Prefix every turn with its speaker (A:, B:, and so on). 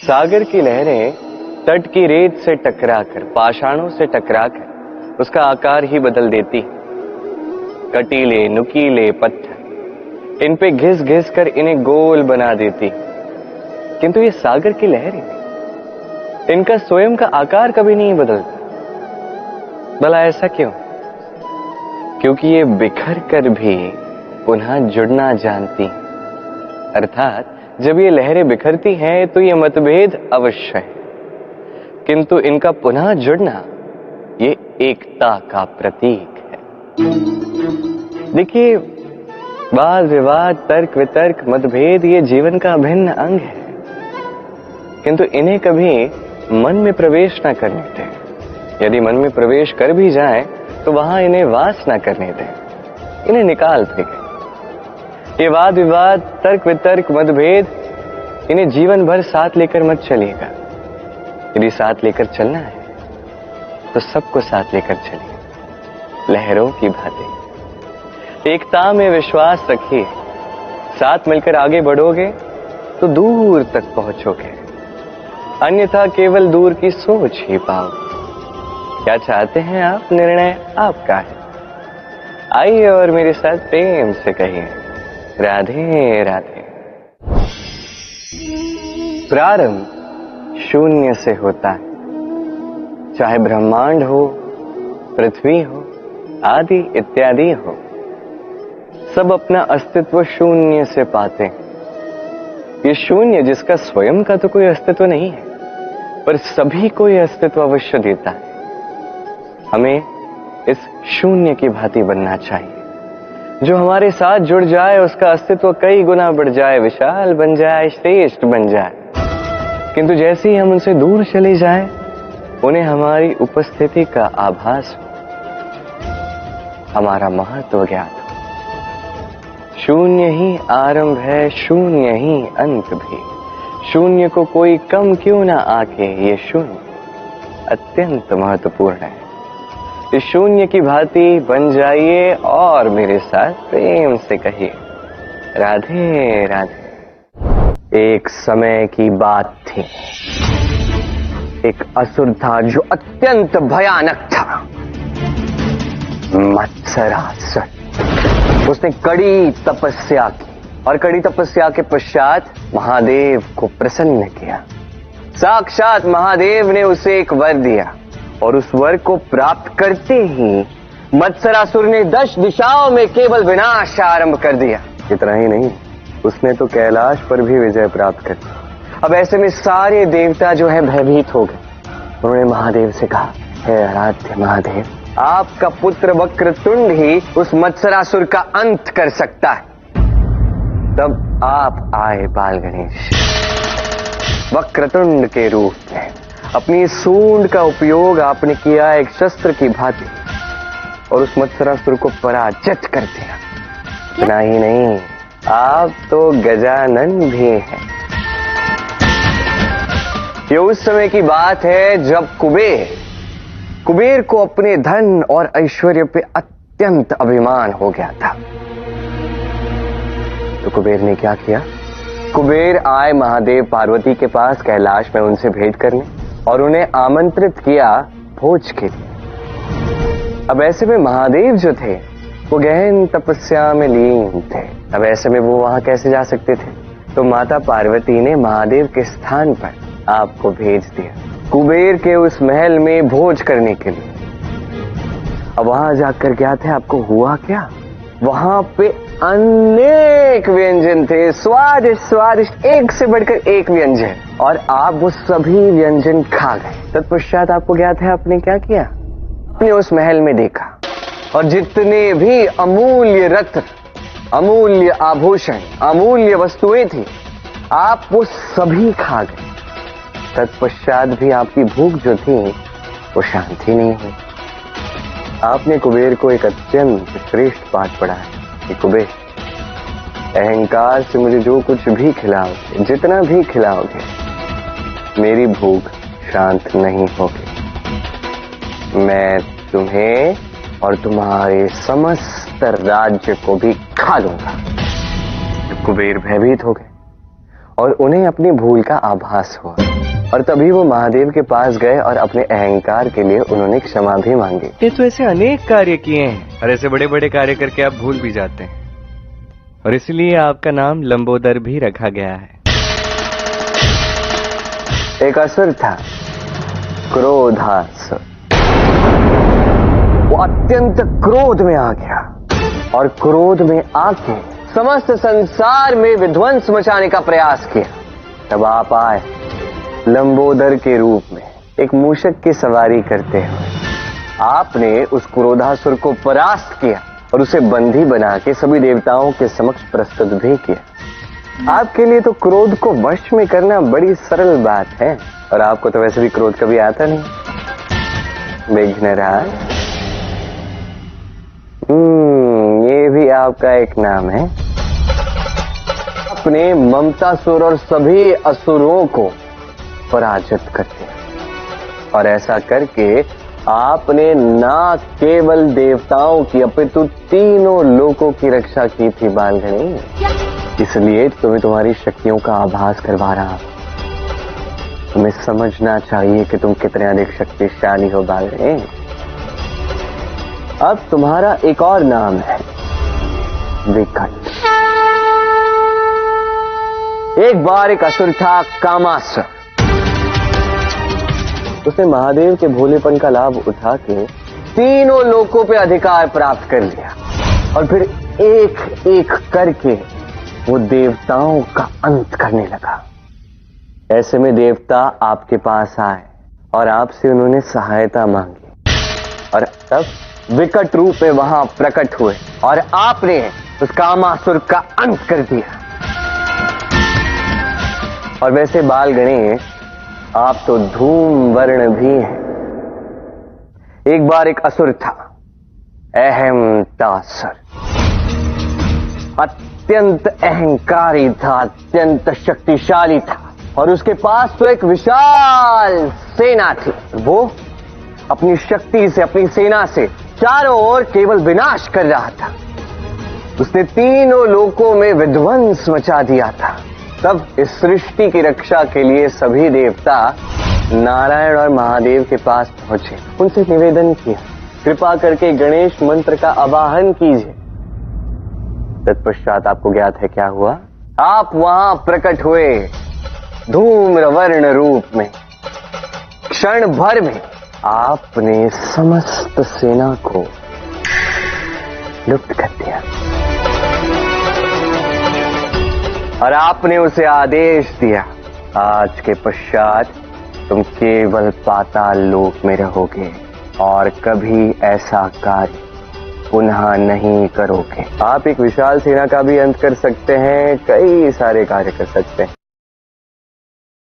A: सागर की लहरें तट की रेत से टकराकर, पाषाणों से टकराकर उसका आकार ही बदल देती। कटीले नुकीले पत्थर इन पे घिस घिस कर इन्हें गोल बना देती। किंतु ये सागर की लहरें, इनका स्वयं का आकार कभी नहीं बदलता। भला ऐसा क्यों? क्योंकि ये बिखर कर भी पुनः जुड़ना जानती। अर्थात जब ये लहरें बिखरती हैं तो ये मतभेद अवश्य है, किंतु इनका पुनः जुड़ना ये एकता का प्रतीक है। देखिए, वाद विवाद, तर्क वितर्क, मतभेद ये जीवन का अभिन्न अंग है, किंतु इन्हें कभी मन में प्रवेश न करने दें। यदि मन में प्रवेश कर भी जाए तो वहां इन्हें वास न करने दें, इन्हें निकाल फेंकें। ये वाद विवाद, तर्क वितर्क, मतभेद, इन्हें जीवन भर साथ लेकर मत चलिएगा। यदि साथ लेकर चलना है तो सबको साथ लेकर चलिए, लहरों की भांति। एकता में विश्वास रखिए, साथ मिलकर आगे बढ़ोगे तो दूर तक पहुंचोगे, अन्यथा केवल दूर की सोच ही पाओगे। क्या चाहते हैं आप? निर्णय आपका है। आइए और मेरे साथ प्रेम से कहिए, राधे राधे। प्रारंभ शून्य से होता है, चाहे ब्रह्मांड हो, पृथ्वी हो, आदि इत्यादि हो, सब अपना अस्तित्व शून्य से पाते हैं। ये शून्य जिसका स्वयं का तो कोई अस्तित्व नहीं है, पर सभी को यह अस्तित्व अवश्य देता है। हमें इस शून्य की भांति बनना चाहिए। जो हमारे साथ जुड़ जाए उसका अस्तित्व कई गुना बढ़ जाए, विशाल बन जाए, श्रेष्ठ बन जाए। किंतु जैसे ही हम उनसे दूर चले जाएं, उन्हें हमारी उपस्थिति का आभास हो, हमारा महत्व ज्ञात हो। शून्य ही आरंभ है, शून्य ही अंत भी। शून्य को कोई कम क्यों ना आके, ये शून्य अत्यंत महत्वपूर्ण है। इस शून्य की भांति बन जाइए और मेरे साथ प्रेम से कहिए, राधे राधे। एक समय की बात थी, एक असुर था जो अत्यंत भयानक था, मत्सरासुर। उसने कड़ी तपस्या की और कड़ी तपस्या के पश्चात महादेव को प्रसन्न किया। साक्षात महादेव ने उसे एक वर दिया और उस वर को प्राप्त करते ही मत्सरासुर ने 10 दिशाओं में केवल विनाश आरंभ कर दिया। इतना ही नहीं, उसने तो कैलाश पर भी विजय प्राप्त कर दी। अब ऐसे में सारे देवता जो है भयभीत हो गए। उन्होंने महादेव से कहा, हे आराध्य महादेव, आपका पुत्र वक्रतुंड ही उस मत्सरासुर का अंत कर सकता है। तब आप आए बाल गणेश, वक्रतुंड के रूप में। अपनी सूंड का उपयोग आपने किया एक शस्त्र की भांति और उस मत्सरासुर को पराजित कर दिया। इतना ही नहीं, आप तो गजानन भी हैं। ये उस समय की बात है जब कुबेर को अपने धन और ऐश्वर्य पे अत्यंत अभिमान हो गया था। तो कुबेर ने क्या किया? कुबेर आए महादेव पार्वती के पास कैलाश में उनसे भेंट करने और उन्हें आमंत्रित किया भोज के लिए। अब ऐसे में महादेव जो थे वो गहन तपस्या में लीन थे। अब ऐसे में वो वहां कैसे जा सकते थे? तो माता पार्वती ने महादेव के स्थान पर आपको भेज दिया कुबेर के उस महल में भोज करने के लिए। अब वहां जाकर क्या थे, आपको हुआ क्या? वहां पे अनेक व्यंजन थे, स्वादिष्ट स्वादिष्ट, एक से बढ़कर एक व्यंजन, और आप वो सभी व्यंजन खा गए। तत्पश्चात आपको ज्ञात है आपने क्या किया? आपने उस महल में देखा और जितने भी अमूल्य रत्न, अमूल्य आभूषण, अमूल्य वस्तुएं थी, आप वो सभी खा गए। तत्पश्चात भी आपकी भूख जो थी वो शांति नहीं हुई। आपने कुबेर को एक अत्यंत श्रेष्ठ बात पढ़ाया कि कुबेर, अहंकार से मुझे जो कुछ भी खिलाओगे, जितना भी खिलाओगे, मेरी भूख शांत नहीं होगी। मैं तुम्हें और तुम्हारे समस्त राज्य को भी खा लूंगा। कुबेर भयभीत हो गए और उन्हें अपनी भूल का आभास हुआ। और तभी वो महादेव के पास गए और अपने अहंकार के लिए उन्होंने क्षमा भी मांगी। ये तो ऐसे अनेक कार्य किए हैं और ऐसे बड़े बड़े कार्य करके आप भूल भी जाते हैं, और इसलिए आपका नाम लंबोदर भी रखा गया है। एक असुर था, क्रोधासुर। वो अत्यंत क्रोध में आ गया और क्रोध में आके समस्त संसार में विध्वंस मचाने का प्रयास किया। तब आप आए लंबोदर के रूप में, एक मूषक की सवारी करते हुए। आपने उस क्रोधासुर को परास्त किया और उसे बंदी बना के सभी देवताओं के समक्ष प्रस्तुत भी किया। आपके लिए तो क्रोध को वश में करना बड़ी सरल बात है, और आपको तो वैसे भी क्रोध कभी आता नहीं। विघ्नराज, ये भी आपका एक नाम है। अपने ममतासुर और सभी असुरों को पराजित करते हैं, और ऐसा करके आपने ना केवल देवताओं की अपितु तीनों लोकों की रक्षा की थी बालगणी। इसलिए तुम्हें तुम्हारी शक्तियों का आभास करवा रहा हूं। तुम्हें समझना चाहिए कि तुम कितने अधिक शक्तिशाली हो बालगणी। अब तुम्हारा एक और नाम है, विकट। एक बार एक असुर था, कामासुर। उसने महादेव के भोलेपन का लाभ उठा के तीनों लोकों पे अधिकार प्राप्त कर लिया, और फिर एक एक करके वो देवताओं का अंत करने लगा। ऐसे में देवता आपके पास आए और आपसे उन्होंने सहायता मांगी, और तब विकट रूप में वहां प्रकट हुए और आपने उस कामासुर का अंत कर दिया। और वैसे बाल गणेश, आप तो धूम वर्ण भी हैं। एक बार एक असुर था, अहमतासुर। अत्यंत अहंकारी था, अत्यंत शक्तिशाली था, और उसके पास तो एक विशाल सेना थी। वो अपनी शक्ति से, अपनी सेना से चारों ओर केवल विनाश कर रहा था। उसने तीनों लोकों में विध्वंस मचा दिया था। तब इस सृष्टि की रक्षा के लिए सभी देवता नारायण और महादेव के पास पहुंचे। उनसे निवेदन किया, कृपा करके गणेश मंत्र का आवाहन कीजिए। तत्पश्चात आपको ज्ञात है क्या हुआ? आप वहां प्रकट हुए धूम्रवर्ण रूप में। क्षण भर में आपने समस्त सेना को लुप्त कर दिया, और आपने उसे आदेश दिया, आज के पश्चात तुम केवल पाताल लोक में रहोगे और कभी ऐसा कार्य पुनः नहीं करोगे। आप एक विशाल सेना का भी अंत कर सकते हैं, कई सारे कार्य कर सकते हैं।